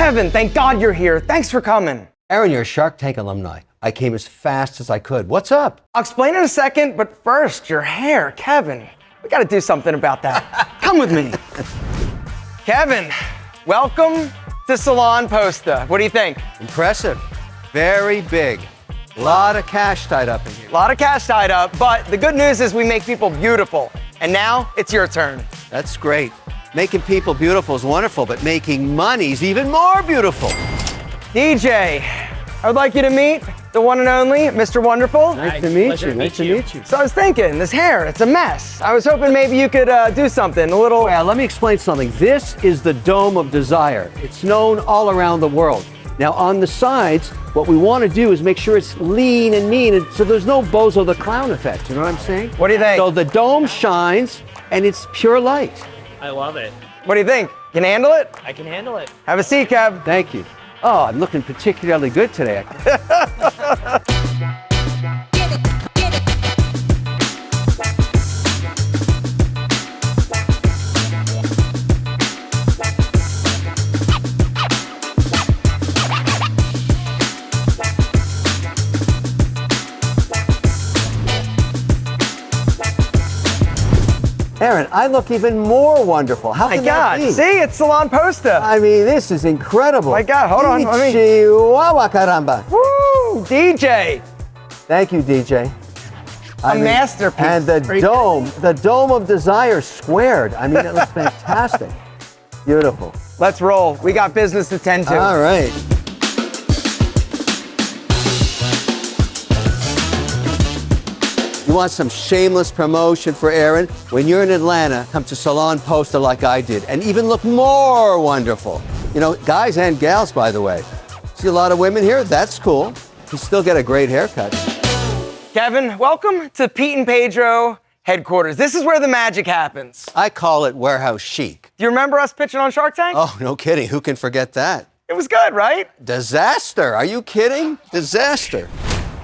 Kevin, thank God you're here. Thanks for coming. Aaron, you're a Shark Tank alumni. I came as fast as I could. What's up? I'll explain in a second, but first, your hair. Kevin, we gotta do something about that. Come with me. Kevin, welcome to Salon Posta. What do you think? Impressive. Very big. A lot of cash tied up in here. A lot of cash tied up, but the good news is we make people beautiful. And now it's your turn. That's great. Making people beautiful is wonderful, but making money's even more beautiful. DJ, I would like you to meet the one and only Mr. Wonderful. Nice to meet you. Nice to meet you. So I was thinking, this hair, it's a mess. I was hoping maybe you could do something a little. Well, let me explain something. This is the Dome of Desire. It's known all around the world. Now, on the sides, what we want to do is make sure it's lean and mean, and so there's no Bozo the Clown effect. You know what I'm saying? What do you think? So the dome shines, and it's pure light. I love it. What do you think? Can you handle it? I can handle it. Have a seat, Kev. Thank you. Oh, I'm looking particularly good today. Aaron, I look even more wonderful. How My can that God, be? see, it's Salon Posta. I mean, this is incredible. My God, hold on, let me- Chihuahua caramba. Woo, DJ. Thank you, DJ. A masterpiece. And the Dome of Desire squared. I mean, it looks fantastic. Beautiful. Let's roll. We got business to tend to. All right. You want some shameless promotion for Aaron? When you're in Atlanta, come to Salon Posta like I did, and even look more wonderful. You know, guys and gals, by the way. See a lot of women here? That's cool. You still get a great haircut. Kevin, welcome to Pete and Pedro headquarters. This is where the magic happens. I call it warehouse chic. Do you remember us pitching on Shark Tank? Oh, no kidding. Who can forget that? It was good, right? Disaster. Are you kidding? Disaster.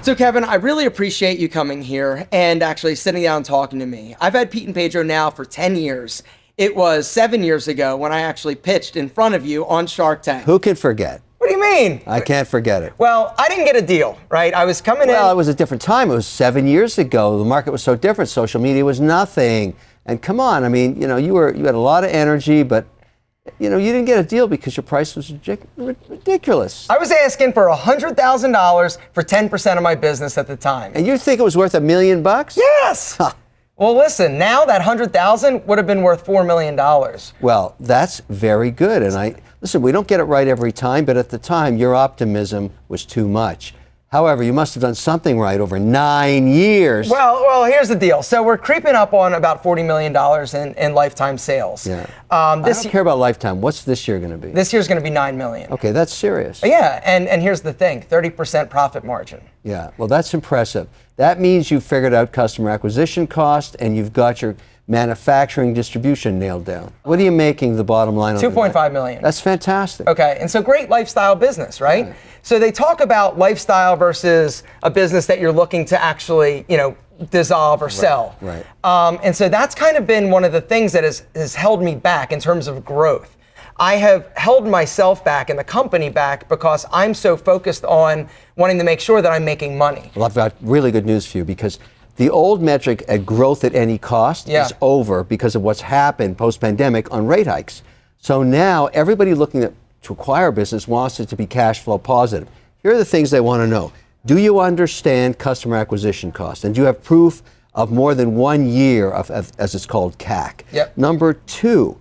So Kevin, I really appreciate you coming here and actually sitting down and talking to me. I've had Pete and Pedro now for 10 years. It was 7 years ago when I actually pitched in front of you on Shark Tank. Who can forget? What do you mean? I can't forget it. Well, I didn't get a deal, right? I was coming in. Well, it was a different time. It was 7 years ago. The market was so different. Social media was nothing. And come on, I mean, you know, you had a lot of energy, but you know, you didn't get a deal because your price was ridiculous. I was asking for $100,000 for 10% of my business at the time. And you think it was worth $1 million? Yes. Huh. Well, listen, now that $100,000 would have been worth $4 million. Well, that's very good. And listen, we don't get it right every time, but at the time, your optimism was too much. However, you must have done something right over 9 years. Well, here's the deal. So we're creeping up on about $40 million in lifetime sales. Yeah. I don't care about lifetime. What's this year going to be? This year's going to be $9 million. Okay, that's serious. Yeah, and here's the thing, 30% profit margin. Yeah, well, that's impressive. That means you've figured out customer acquisition cost and you've got your manufacturing distribution nailed down. What are you making the bottom line on? $2.5 million. That's fantastic. Okay, and so great lifestyle business, right? Yeah. So they talk about lifestyle versus a business that you're looking to actually, you know, dissolve or sell. Right. And so that's kind of been one of the things that has held me back in terms of growth. I have held myself back and the company back because I'm so focused on wanting to make sure that I'm making money. Well, I've got really good news for you because the old metric at growth at any cost is over because of what's happened post-pandemic on rate hikes. So now everybody looking to acquire a business wants it to be cash flow positive. Here are the things they want to know. Do you understand customer acquisition cost? And do you have proof of more than 1 year of as it's called, CAC? Yep. Number two,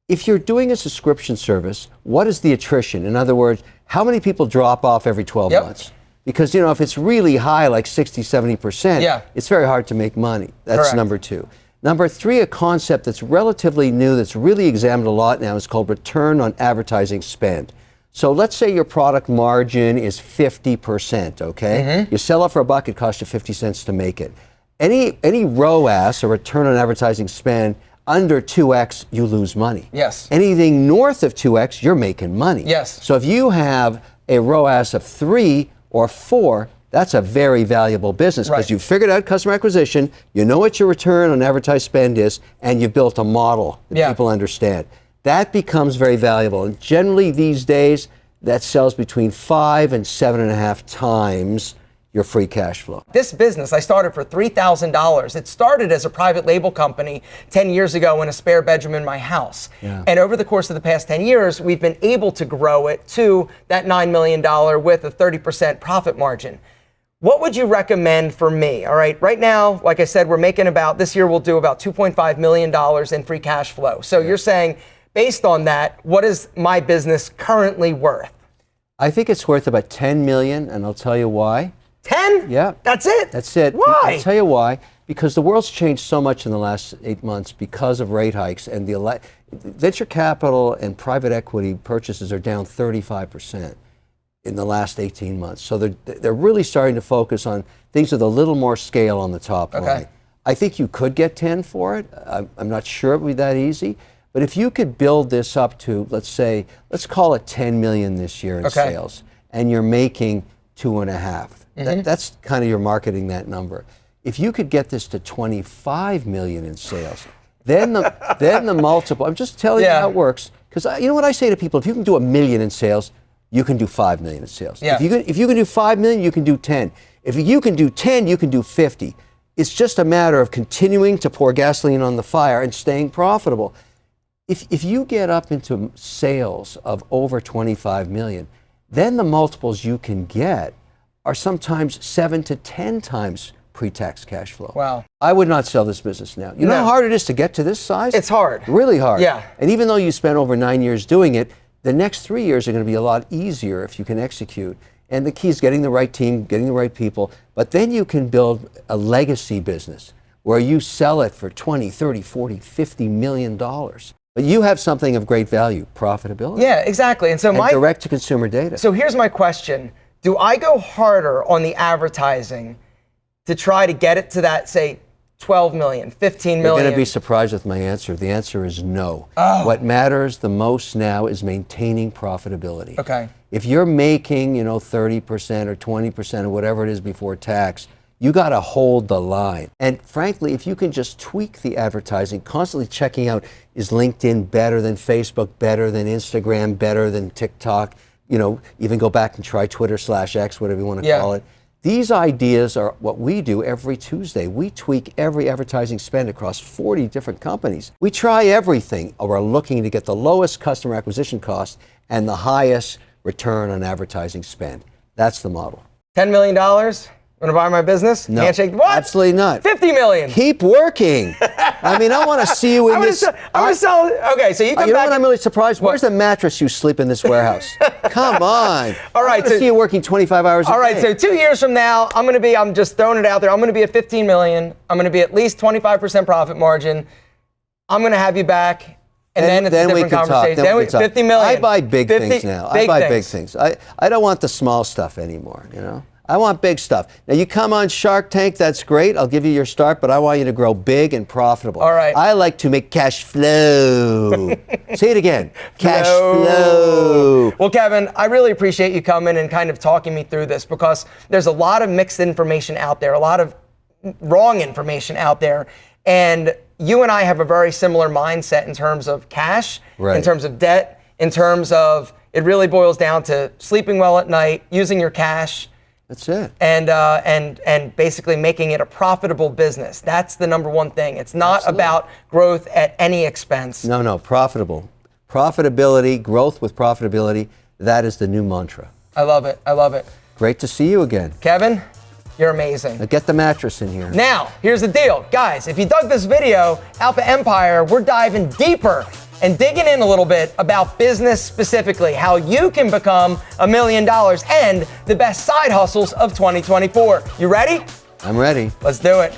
if you're doing a subscription service, what is the attrition? In other words, how many people drop off every 12 months? Because, you know, if it's really high, like 60, 70%, it's very hard to make money. That's correct. Number two. Number three, a concept that's relatively new, that's really examined a lot now, is called return on advertising spend. So let's say your product margin is 50%, okay? Mm-hmm. You sell it for $1, it costs you 50 cents to make it. Any ROAS, or return on advertising spend, under 2x, you lose money. Yes. Anything north of 2x, you're making money. Yes. So if you have a ROAS of 3 or 4, that's a very valuable business because you've figured out customer acquisition, you know what your return on advertised spend is, and you've built a model that people understand. that becomes very valuable. And generally these days, that sells between 5 and 7.5 times your free cash flow. This business, I started for $3,000. It started as a private label company 10 years ago in a spare bedroom in my house. Yeah. And over the course of the past 10 years, we've been able to grow it to that $9 million with a 30% profit margin. What would you recommend for me? All right, right now, like I said, we're making this year we'll do about $2.5 million in free cash flow. So you're saying, based on that, what is my business currently worth? I think it's worth about 10 million, and I'll tell you why. 10? Yeah. That's it? That's it. Why? I'll tell you why. Because the world's changed so much in the last 8 months because of rate hikes, and the venture capital and private equity purchases are down 35% in the last 18 months. So they're really starting to focus on things with a little more scale on the top line. I think you could get 10 for it. I'm not sure it would be that easy. But if you could build this up to, let's call it 10 million this year in sales, and you're making 2.5. That's kind of, you're marketing that number. If you could get this to 25 million in sales, then the multiple, I'm just telling you how it works. Because you know what I say to people, if you can do $1 million in sales, you can do 5 million in sales. Yeah. If you can do 5 million, you can do 10. If you can do 10, you can do 50. It's just a matter of continuing to pour gasoline on the fire and staying profitable. If you get up into sales of over 25 million, then the multiples you can get are sometimes 7 to 10 times pre-tax cash flow. Wow. I would not sell this business now. You know how hard it is to get to this size? It's hard. Really hard. Yeah. And even though you spent over 9 years doing it, the next 3 years are going to be a lot easier if you can execute. And the key is getting the right team, getting the right people. But then you can build a legacy business where you sell it for 20, 30, 40, 50 million dollars. But you have something of great value, profitability. Yeah, exactly. And so and direct-to-consumer data. So here's my question. Do I go harder on the advertising to try to get it to that, say, 12 million, 15 million? You're going to be surprised with my answer. The answer is no. What matters the most now is maintaining profitability. Okay. If you're making, 30% or 20% or whatever it is before tax, you got to hold the line. And frankly, if you can just tweak the advertising, constantly checking out, is LinkedIn better than Facebook, better than Instagram, better than TikTok, even go back and try Twitter/X, whatever you want to call it. These ideas are what we do every Tuesday. We tweak every advertising spend across 40 different companies. We try everything. We're looking to get the lowest customer acquisition cost and the highest return on advertising spend. That's the model. $10 million? Want to buy my business? No, handshake? What? Absolutely not. 50 million. Keep working. I mean, I want to see you in this. I'm going to sell. Okay, so you come back. You know what I'm really surprised? Where's the mattress you sleep in this warehouse? Come on. All right. I want to see you working 25 hours a day. All right, so 2 years from now, I'm just throwing it out there. I'm going to be at 15 million. I'm going to be at least 25% profit margin. I'm going to have you back. And then it's a different conversation. Then we can talk. 50 million. I buy big things now. I buy big things. I don't want the small stuff anymore, I want big stuff. Now, you come on Shark Tank, that's great. I'll give you your start, but I want you to grow big and profitable. All right. I like to make cash flow. Say it again. Cash flow. Well, Kevin, I really appreciate you coming and kind of talking me through this, because there's a lot of mixed information out there, a lot of wrong information out there. And you and I have a very similar mindset in terms of cash, in terms of debt, in terms of it really boils down to sleeping well at night, using your cash. That's it. And basically making it a profitable business. That's the number one thing. It's not about growth at any expense. No, profitable. Profitability, growth with profitability, that is the new mantra. I love it. I love it. Great to see you again. Kevin, you're amazing. Now get the mattress in here. Now, here's the deal. Guys, if you dug this video, Alpha Empire, we're diving deeper and digging in a little bit about business specifically, how you can become $1 million and the best side hustles of 2024. You ready? I'm ready. Let's do it.